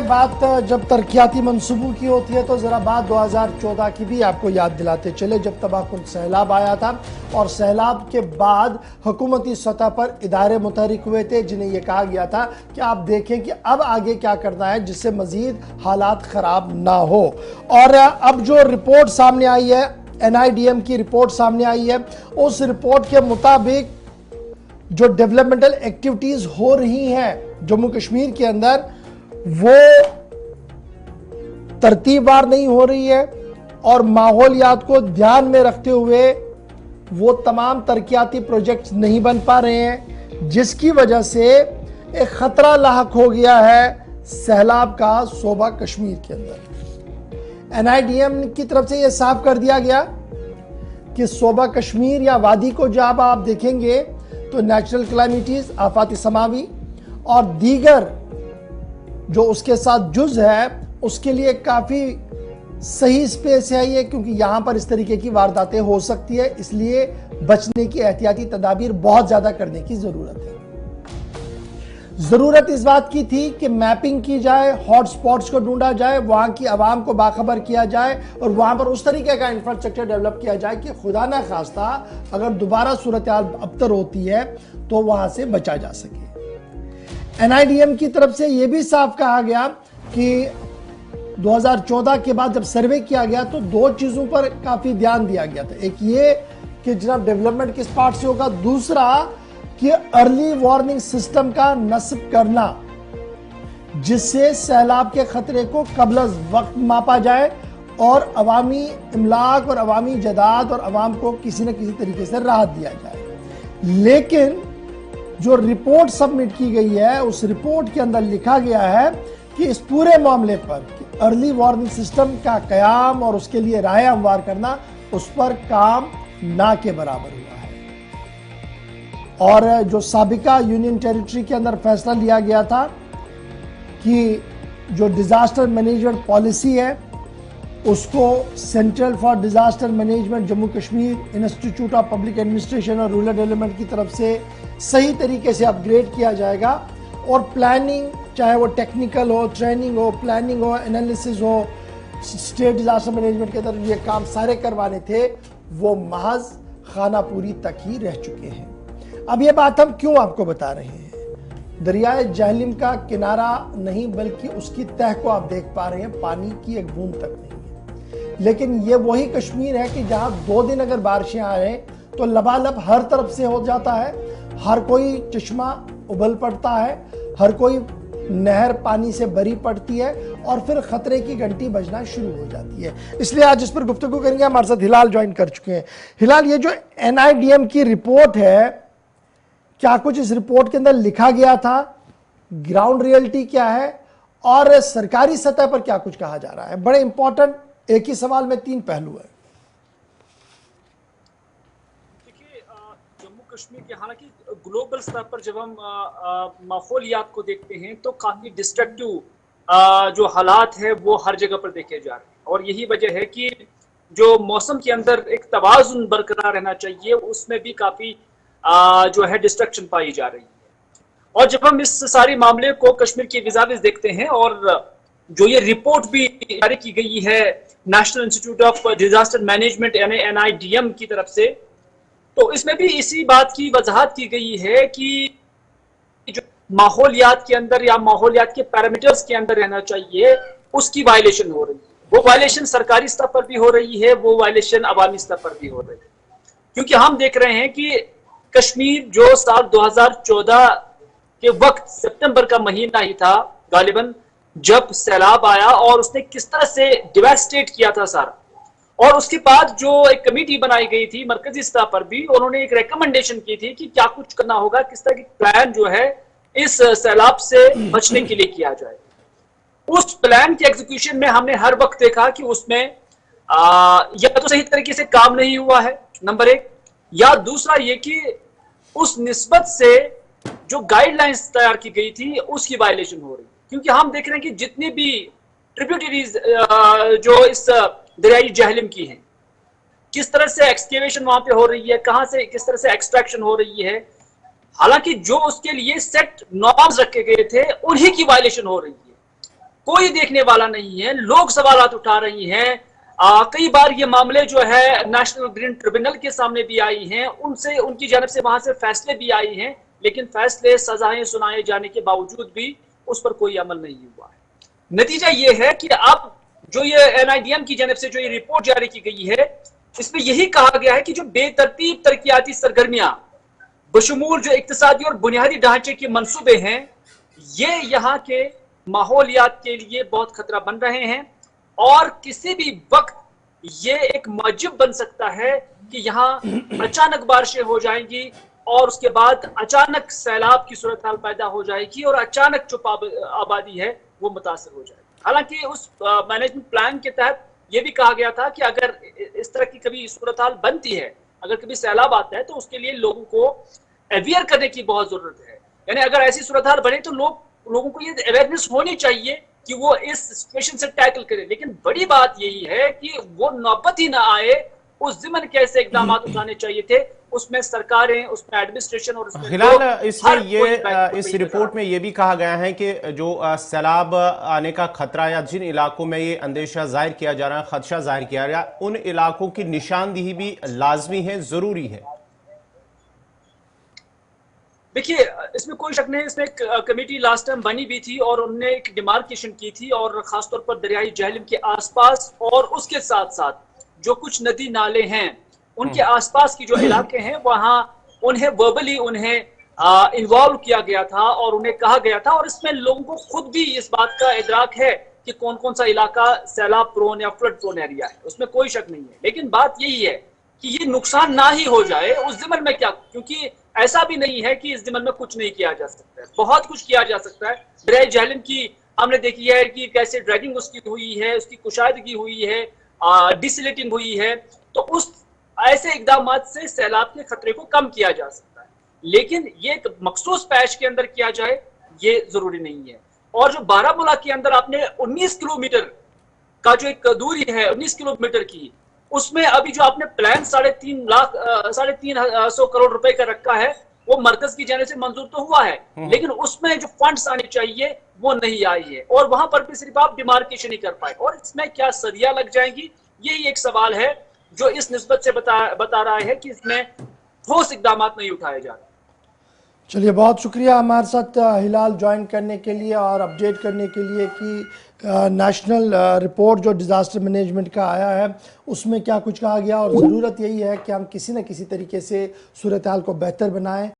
बात जब तरक्याती मंसूबों की होती है तो ज़रा बात 2014 की भी आपको याद दिलाते चले, जब तबाहकुन सैलाब आया था और सैलाब के बाद हुकूमती सतह पर इदारे मुतहरिक हुए थे जिन्हें यह कहा गया था कि आप देखें कि अब आगे क्या करना है जिससे मज़ीद हालात ख़राब ना हो। और अब जो रिपोर्ट सामने आई है, NIDM की रिपोर्ट सामने आई है, उस रिपोर्ट के मुताबिक जो डेवलपमेंटल एक्टिविटीज़ हो रही हैं जम्मू कश्मीर के अंदर वो तरतीबवार नहीं हो रही है और माहौलियात को ध्यान में रखते हुए वो तमाम तरक्याती प्रोजेक्ट्स नहीं बन पा रहे हैं, जिसकी वजह से एक खतरा लाहक हो गया है सैलाब का सूबा कश्मीर के अंदर। NIDM की तरफ से यह साफ कर दिया गया कि सूबा कश्मीर या वादी को जब आप देखेंगे तो नेचुरल क्लाइमिटीज, आफाती समावी और दीगर जो उसके साथ जुज है उसके लिए काफ़ी सही स्पेस है ये, क्योंकि यहाँ पर इस तरीके की वारदातें हो सकती है, इसलिए बचने की एहतियाती तदाबीर बहुत ज़्यादा करने की ज़रूरत है। ज़रूरत इस बात की थी कि मैपिंग की जाए, हॉट स्पॉट्स को ढूंढा जाए, वहाँ की आवाम को बाखबर किया जाए और वहाँ पर उस तरीके का इंफ्रास्ट्रक्चर डेवलप किया जाए कि खुदा ना खास्ता अगर दोबारा सूरत हाल अबतर होती है तो वहाँ से बचा जा सके। NIDM की तरफ से यह भी साफ कहा गया कि 2014 के बाद जब सर्वे किया गया तो दो चीज़ों पर काफ़ी ध्यान दिया गया था। एक ये कि जनाब डेवलपमेंट किस पार्ट से होगा, दूसरा कि अर्ली वार्निंग सिस्टम का नस्ब करना जिससे सैलाब के खतरे को कबल वक्त मापा जाए और अवामी इमलाक और अवामी जदाद और अवाम को किसी न किसी तरीके से राहत दिया जाए। लेकिन जो रिपोर्ट सबमिट की गई है उस रिपोर्ट के अंदर लिखा गया है कि इस पूरे मामले पर अर्ली वार्निंग सिस्टम का कयाम और उसके लिए राय हमवार करना उस पर काम ना के बराबर हुआ है। और जो साबिका यूनियन टेरिटरी के अंदर फैसला लिया गया था कि जो डिजास्टर मैनेजमेंट पॉलिसी है उसको central for disaster management Jammu Kashmir institute of public administration और रूरल डेवलपमेंट की तरफ से सही तरीके से अपग्रेड किया जाएगा और प्लानिंग, चाहे वो टेक्निकल हो, ट्रेनिंग हो, प्लानिंग हो, एनालिसिस हो, स्टेट डिजास्टर मैनेजमेंट के तरफ ये काम सारे करवाने थे, वो महज खानापुरी तक ही रह चुके हैं। अब ये बात हम क्यों आपको बता रहे हैं, दरियाए जहलिम का किनारा नहीं बल्कि उसकी तह को आप देख पा रहे हैं, पानी की एक बूंद तक नहीं है। लेकिन ये वही कश्मीर है कि जहां 2 दिन अगर बारिशें आए तो लबालब हर तरफ से हो जाता है, हर कोई चश्मा उबल पड़ता है, हर कोई नहर पानी से भरी पड़ती है और फिर खतरे की घंटी बजना शुरू हो जाती है। इसलिए आज इस पर गुफ्तगू करेंगे। हमारे साथ हिलाल ज्वाइन कर चुके हैं। हिलाल, ये जो NIDM की रिपोर्ट है, क्या कुछ इस रिपोर्ट के अंदर लिखा गया था, ग्राउंड रियलिटी क्या है और सरकारी सतह पर क्या कुछ कहा जा रहा है? बड़े इंपॉर्टेंट, एक ही सवाल में 3 पहलू है। कश्मीर के हालांकि ग्लोबल स्तर पर जब हम माहौलियात को देखते हैं तो काफी डिस्ट्रक्टिव जो हालात है वो हर जगह पर देखे जा रहे हैं और यही वजह है कि जो मौसम के अंदर एक तवाजुन बरकरार रहना चाहिए उसमें भी काफी जो है डिस्ट्रक्शन पाई जा रही है। और जब हम इस सारे मामले को कश्मीर की विजाविज देखते हैं और जो ये रिपोर्ट भी जारी की गई है national institute of disaster management यानी NIDM की तरफ से, तो इसमें भी इसी बात की वजाहत की गई है कि जो माहौलियात के अंदर या माहौलियात के पैरामीटर्स के अंदर रहना चाहिए उसकी वायलेशन हो रही है। वो वायलेशन सरकारी स्तर पर भी हो रही है, वो वायलेशन अवामी स्तर पर भी हो रही है। क्योंकि हम देख रहे हैं कि कश्मीर जो साल 2014 के वक्त सितंबर का महीना ही था गालिबन, जब सैलाब आया और उसने किस तरह से डिवास्टेट किया था सारा, और उसके बाद जो एक कमेटी बनाई गई थी मरकजी स्तर पर भी, उन्होंने एक रिकमेंडेशन की थी कि क्या कुछ करना होगा, किस तरह की प्लान जो है इस सैलाब से बचने के लिए किया जाए। उस प्लान के एग्जीक्यूशन में हमने हर वक्त देखा कि उसमें या तो सही तरीके से काम नहीं हुआ है, नंबर 1, या दूसरा ये कि उस निस्बत से जो गाइडलाइंस तैयार की गई थी उसकी वायलेशन हो रही। क्योंकि हम देख रहे हैं कि जितनी भी ट्रिब्यूटरीज जो इस दरियाई जहलिम की है, किस तरह से एक्सकेवेशन वहां पे हो रही है, कहां से किस तरह से एक्सट्रैक्शन हो रही है, हालांकि जो उसके लिए सेट नॉर्म्स रखे गए थे उन्हीं की वायलेशन हो रही है। कोई देखने वाला नहीं है, लोग सवालात उठा रही हैं। कई बार ये मामले जो है नेशनल ग्रीन ट्रिब्यूनल के सामने भी आई हैं, उनसे उनकी जानब से वहां से फैसले भी आई हैं, लेकिन फैसले सजाएं सुनाए जाने के बावजूद भी उस पर कोई अमल नहीं हुआ है। नतीजा ये है कि अब जो ये NIDM की जानब से जो ये रिपोर्ट जारी की गई है, इसमें यही कहा गया है कि जो बेतरतीब तरक्याती सरगर्मियां बशमूल जो इक्तिसादी और बुनियादी ढांचे के मंसूबे हैं, ये यहाँ के माहौलियात के लिए बहुत खतरा बन रहे हैं और किसी भी वक्त ये एक मौजब बन सकता है कि यहाँ अचानक बारिशें हो जाएंगी और उसके बाद अचानक सैलाब की सूरत हाल पैदा हो जाएगी और अचानक जो आबादी है वो मुतासर हो जाएगी। हालांकि उस मैनेजमेंट प्लान के तहत ये भी कहा गया था कि अगर इस तरह की कभी सूरत हाल बनती है, अगर कभी सैलाब आता है, तो उसके लिए लोगों को अवेयर करने की बहुत जरूरत है। यानी अगर ऐसी सूरत हाल बने तो लोगों को ये अवेयरनेस होनी चाहिए कि वो इस सिचुएशन से टैकल करें। लेकिन बड़ी बात यही है कि वो नौबत ही ना आए, उस ज़िमन कैसे इकदाम उठाने चाहिए थे, उसमें सरकारें, उसमें एडमिनिस्ट्रेशन और उसमें हिलाल, इसमें ये इस रिपोर्ट में ये भी कहा गया है कि जो सैलाब आने का खतरा या जिन इलाकों में ये अंदेशा जाहिर किया जा रहा है, खदशा जाहिर किया जा रहा है, उन इलाकों की निशानदेही भी लाजमी है, जरूरी है। देखिए, इसमें कोई शक नहीं, इसमें एक कमेटी लास्ट टाइम बनी भी थी और उन्होंने एक डिमार्केशन की थी और खासतौर पर दरियाई जहलम के आसपास और उसके साथ साथ जो कुछ नदी नाले हैं उनके आसपास की जो इलाके हैं वहां उन्हें वर्बली उन्हें इन्वॉल्व किया गया था और उन्हें कहा गया था, और इसमें लोगों को खुद भी इस बात का इदराक है कि कौन कौन सा इलाका सैलाब प्रोन या फ्लड प्रोन एरिया है, उसमें कोई शक नहीं है। लेकिन बात यही है कि ये नुकसान ना ही हो जाए उस ज़िमन में क्या, क्योंकि ऐसा भी नहीं है कि इस ज़िमन में कुछ नहीं किया जा सकता है, बहुत कुछ किया जा सकता है। दरियाई जहलम की हमने देखी है कि कैसे ड्रैगिंग उसकी हुई है, उसकी कुशादगी हुई है, डिसलेटिंग हुई है, तो उस ऐसे इकदाम से सैलाब के खतरे को कम किया जा सकता है। लेकिन ये एक मखसूस पैच के अंदर किया जाए ये जरूरी नहीं है। और जो बारामूला के अंदर आपने 19 किलोमीटर का जो एक दूरी है 19 किलोमीटर की, उसमें अभी जो आपने प्लान 3.5 करोड़ रुपए का रखा है वो मरकज की जाने से मंजूर तो हुआ है, लेकिन उसमें जो फंड्स आने चाहिए वो नहीं आई है और वहां पर भी सिर्फ आप डिमार्केशन ही कर पाए, और इसमें क्या सदियां लग जाएंगी, यही एक सवाल है जो इस निस्बत से बता रहा है कि इसमें ठोस इकदाम नहीं उठाए जा रहे। चलिए, बहुत शुक्रिया हमारे साथ हिलाल ज्वाइन करने के लिए और अपडेट करने के लिए कि नेशनल रिपोर्ट जो डिज़ास्टर मैनेजमेंट का आया है उसमें क्या कुछ कहा गया, और ज़रूरत यही है कि हम किसी न किसी तरीके से सूरत हाल को बेहतर बनाएं।